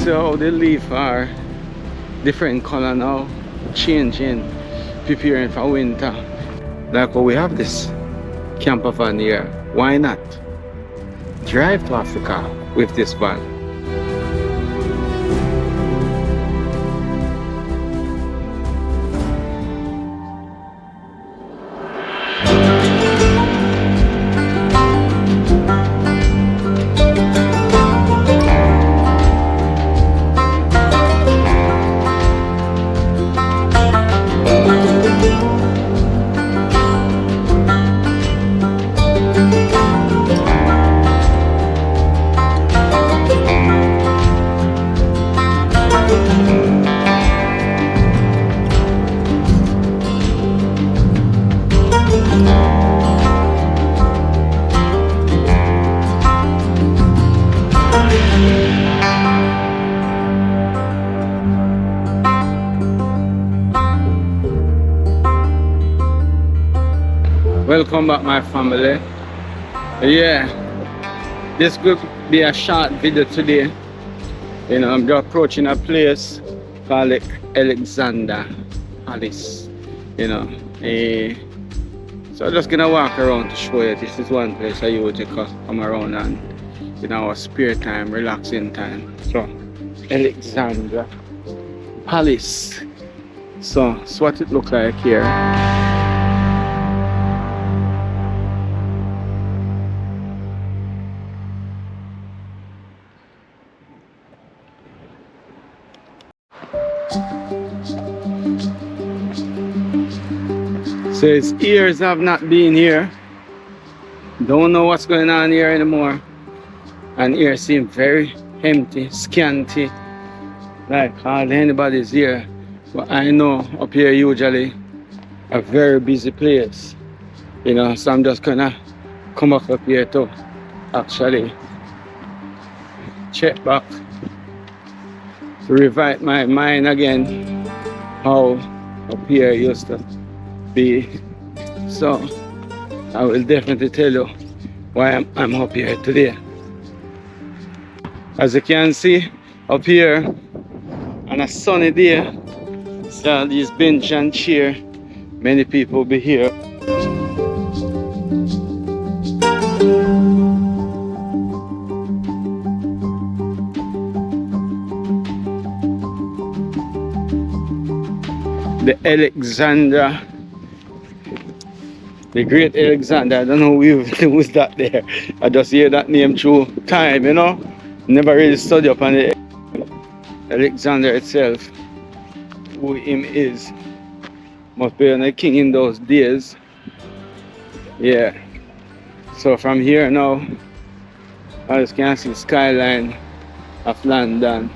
see how the leaf are different color now, changing, preparing for winter. Like how we have this camper van here. Why not drive to Africa with this van? Welcome back, my family. Yeah, this could be a short video today. You know, I'm just approaching a place called Alexandra Palace. You know, so I'm just gonna walk around to show you. This is one place I usually come around and in our spare time, relaxing time. So Alexandra Palace. So that's what it looks like here. Says years I've not been here. Don't know what's going on here anymore. And here seems very empty, scanty. Like hardly anybody's here. But I know up here usually a very busy place. You know, so I'm just gonna come up here to actually check back to revive my mind again how up here used to be. So I will definitely tell you why I'm up here today. As you can see up here on a sunny day, so these bench and chair, many people will be here. The Alexandra, the great Alexandra. I don't know who's that there. I just hear that name through time, you know. Never really study up on the Alexander itself, who him is. Must be a king in those days. Yeah. So from here now, I just can see the skyline of London.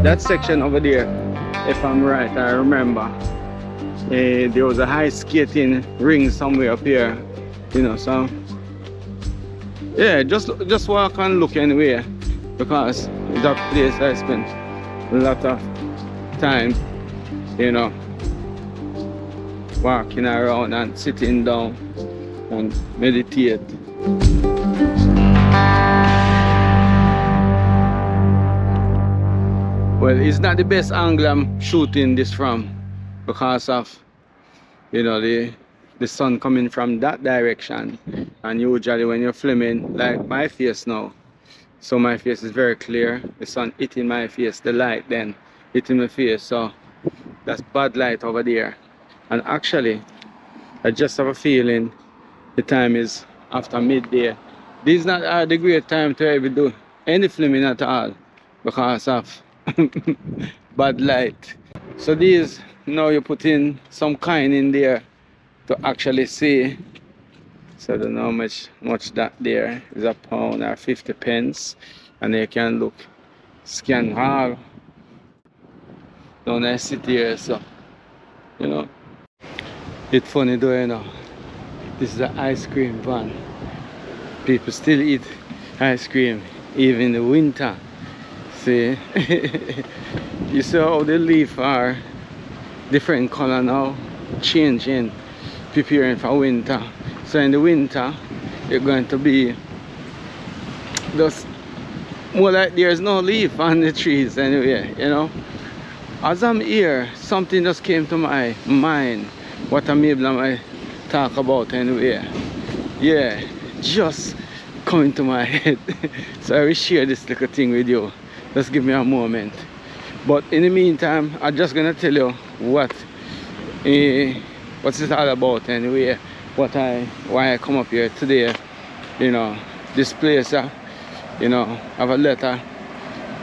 That section over there, if I'm right, I remember there was a high skating ring somewhere up here, you know. So yeah, just walk and look anyway, because that place I spent a lot of time, you know, walking around and sitting down and meditate. Well, it's not the best angle I'm shooting this from, because of, you know, the sun coming from that direction, and usually when you're filming, like my face now, so my face is very clear, the sun hitting my face, the light then hitting my face, so that's bad light over there. And actually I just have a feeling the time is after midday. This is not the great time to ever do any filming at all because of bad light. So these, now you put in some coin in there to actually see. So I don't know how much that there is, a pound or 50 pence, and you can look, scan all down there, sit here. So you know, it's funny though, you know, this is an ice cream van. People still eat ice cream even in the winter. See, you see how the leaf are different color now, changing, preparing for winter. So in the winter it's going to be just more like there's no leaf on the trees anyway, you know. As I'm here, something just came to my mind, what I'm able to talk about anyway. Yeah, just coming to my head. So I will share this little thing with you. Just give me a moment. But in the meantime, I'm just gonna tell you what's it all about anyway. Why I come up here today. You know, this place, you know, have a lot of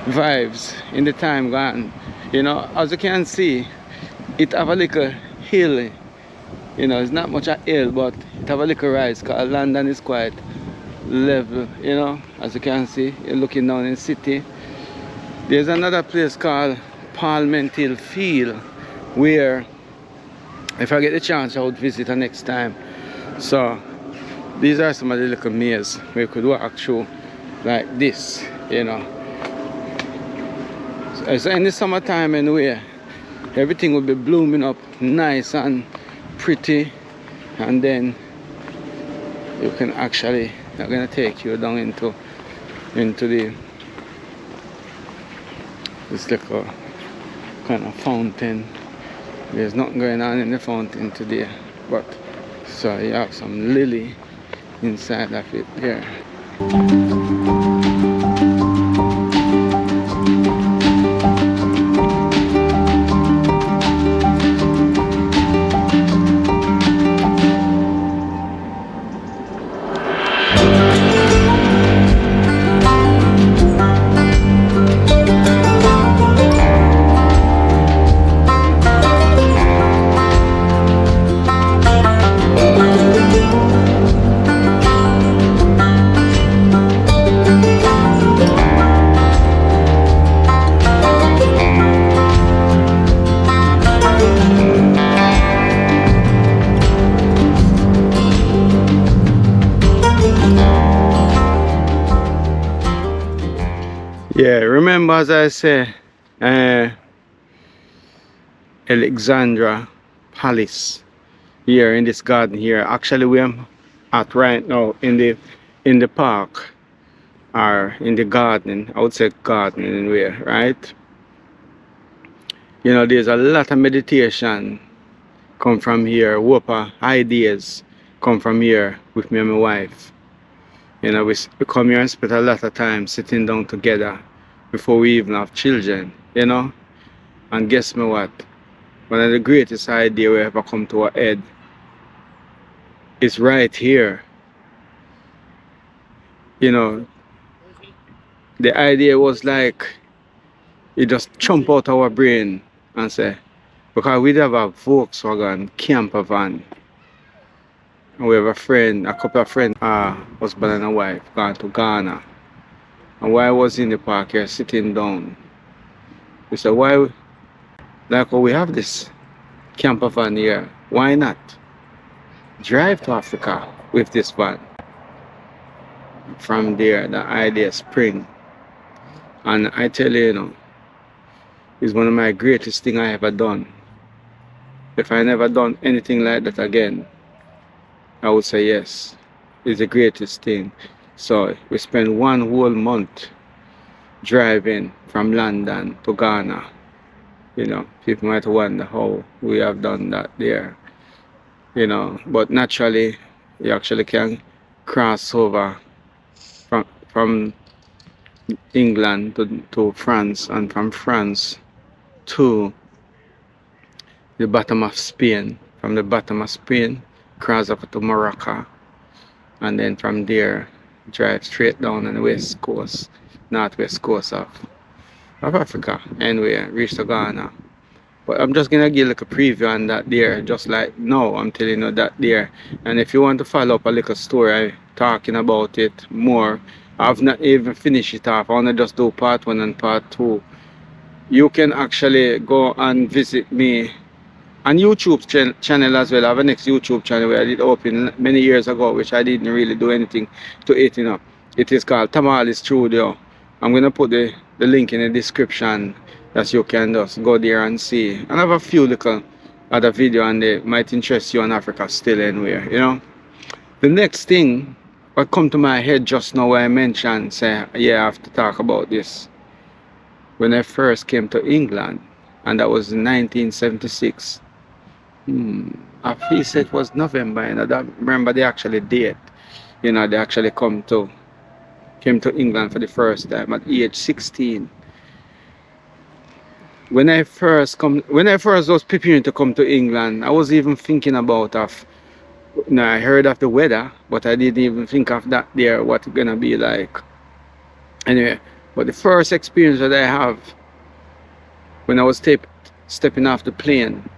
vibes in the time gone. You know, as you can see, it have a little hill. You know, it's not much a hill, but it have a little rise because London is quite level, you know. As you can see, you're looking down in the city. There's another place called Parliament Hill Field where, if I get the chance, I would visit the next time. So these are some of the little mazes we could walk through like this, you know. So in the summertime anyway, everything will be blooming up nice and pretty, and then you can actually, they're gonna take you down into this little kind of fountain. There's nothing going on in the fountain today, but so you have some lily inside of it there. Yeah, remember as I say, Alexandra Palace here in this garden here. Actually, we are at right now in the park, or in the garden. I would say garden anyway, right? You know, there's a lot of meditation come from here. Whopper ideas come from here with me and my wife. You know, we come here and spend a lot of time sitting down together before we even have children, you know. And guess me what? One of the greatest ideas we ever come to our head is right here. You know, the idea was like, it just jump out our brain and say, because we have a Volkswagen camper van. And we have a friend, a couple of friends, husband and a wife, gone to Ghana. And while I was in the park here sitting down, we said, why, like, oh, we have this camper van here, why not drive to Africa with this van? From there, the idea spring. And I tell you, you know, it's one of my greatest things I ever done. If I never done anything like that again, I would say yes, it's the greatest thing. So we spent 1 whole month driving from London to Ghana. You know, people might wonder how we have done that there. You know, but naturally, you actually can cross over from England to France, and from France to the bottom of Spain. From the bottom of Spain, cross over to Morocco, and then from there drive straight down on the west coast northwest coast of Africa. Anyway, reached to Ghana. But I'm just gonna give like a preview on that there, just like now I'm telling you that there. And if you want to follow up a little story talking about it more, I've not even finished it off. I wanna just do part one and part two. You can actually go and visit me on YouTube channel as well. I have a next YouTube channel where I did open many years ago, which I didn't really do anything to it, you know. It is called Tamalestudio. I'm gonna put the link in the description that you can just go there and see. And I have a few little other video and they might interest you on Africa still anywhere, you know. The next thing what come to my head just now when I mentioned, say, yeah, I have to talk about this. When I first came to England, and that was in 1976. I feel it was November, and I don't remember the actual date. You know, they actually came to England for the first time at age 16. When I first was preparing to come to England, I was even thinking about I heard of the weather, but I didn't even think of that there, what it's gonna be like. Anyway, but the first experience that I have when I was stepping off the plane,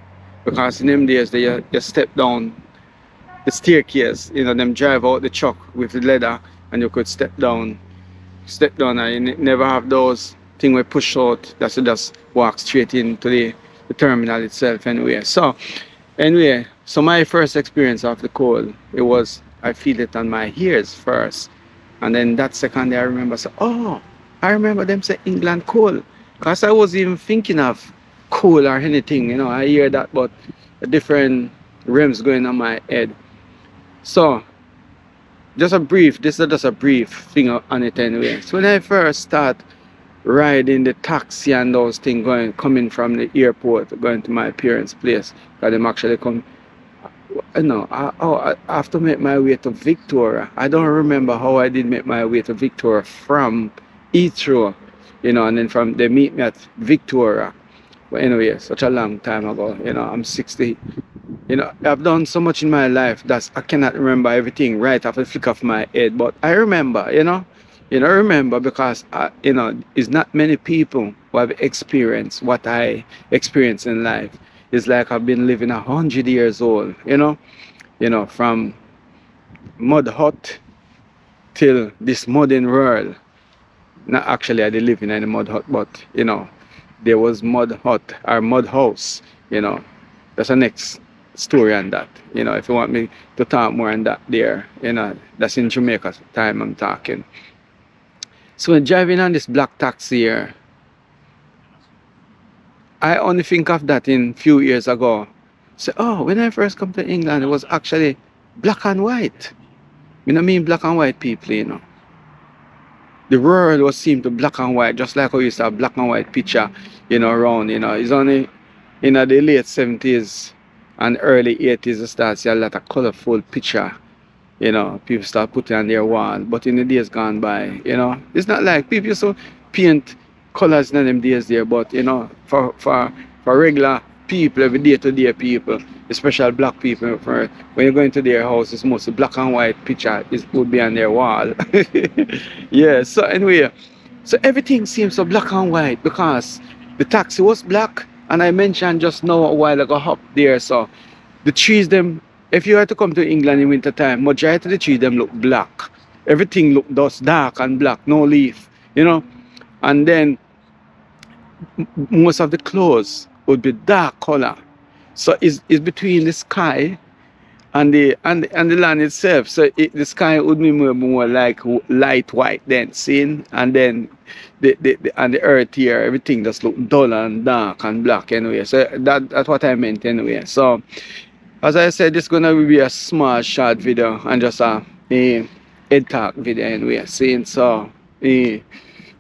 because in them days you step down the staircase, you know, them drive out the truck with the leather and you could step down and you never have those thing we push out that you just walk straight into the terminal itself anyway. So my first experience of the cold, it was I feel it on my ears first, and then that second day I remember I remember them say England cold, because I wasn't even thinking of cool or anything, you know. I hear that, but a different rims going on my head. So this is just a brief thing on it anyway. So when I first start riding the taxi and those things coming from the airport going to my parents' place, because them actually come, you know, I have to make my way to Victoria. I don't remember how I did make my way to Victoria from Heathrow, you know, and then they meet me at Victoria. But anyway, such a long time ago, you know, I'm 60. You know, I've done so much in my life that I cannot remember everything right off the flick of my head. But I remember, you know, remember, because, you know, it's not many people who have experienced what I experienced in life. It's like I've been living 100 years old, you know, from mud hut till this modern world. Not actually I did live in any mud hut, but, you know, there was mud hut or mud house, you know. That's the next story on that, you know. If you want me to talk more on that there, you know, that's in Jamaica time I'm talking. So when driving on this black taxi here, I only think of that in few years ago. So when I first come to England, it was actually black and white. You know, mean black and white people, you know. The world was seemed to black and white, just like how you saw black and white picture, you know, around, you know. It's only in the late 70s and early 80s you start see a lot of colorful picture, you know, people start putting on their wall. But in the days gone by, you know, it's not like people used to paint colors in them days there, but, you know, for regular people, every day-to-day people, especially black people, when you go into their house, it's mostly black and white picture would be on their wall. Yeah, so anyway, so everything seems so black and white because the taxi was black, and I mentioned just now a while ago up there, so the trees them, if you had to come to England in winter time, majority of the trees them look black. Everything look just dark and black, no leaf, you know. And then most of the clothes would be dark color. So it's between the sky and the land itself. So the sky would be more like light white then seen, and then the earth here, everything just look dull and dark and black anyway. So that's what I meant anyway. So as I said, this is gonna be a small short video and just a head talk video anyway. Seeing so I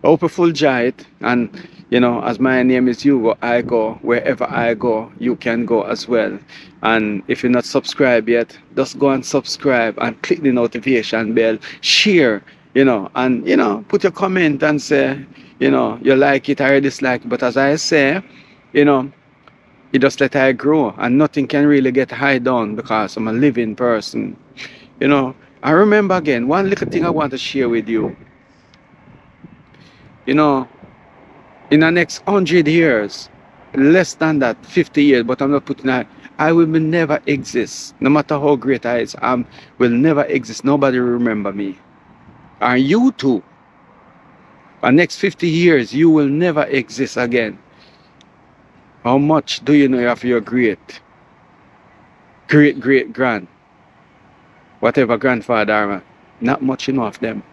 hope you full enjoy it, and you know, as my name is Hugo, I go wherever I go, you can go as well. And if you're not subscribed yet, just go and subscribe and click the notification bell, share, you know, and you know, put your comment and say, you know, you like it or you dislike it. But as I say, you know, you just let I grow, and nothing can really get high down because I'm a living person, you know. I remember again one little thing I want to share with you. You know, in the next 100 years, less than that, 50 years, but I'm not putting that, I will never exist. No matter how great I is, I will never exist. Nobody will remember me. And you too. The next 50 years, you will never exist again. How much do you know of your great grand, whatever grandfather? Not much you know of them.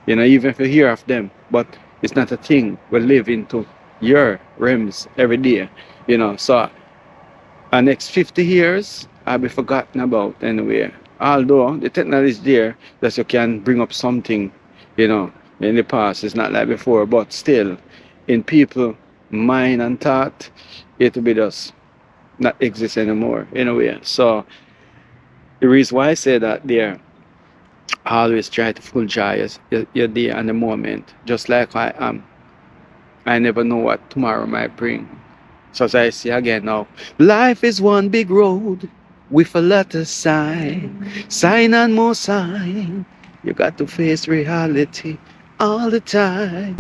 You know, even if you hear of them, but it's not a thing we live into your realms every day. You know, so the next 50 years, I'll be forgotten about anyway. Although the technology is there that you can bring up something, you know, in the past. It's not like before, but still, in people, mind and thought, it will be just not exist anymore anyway. So the reason why I say that there, always try to full joy your day and the moment, just like I am. I never know what tomorrow might bring. So as I say again now, life is one big road with a lot of sign and more sign. You got to face reality all the time.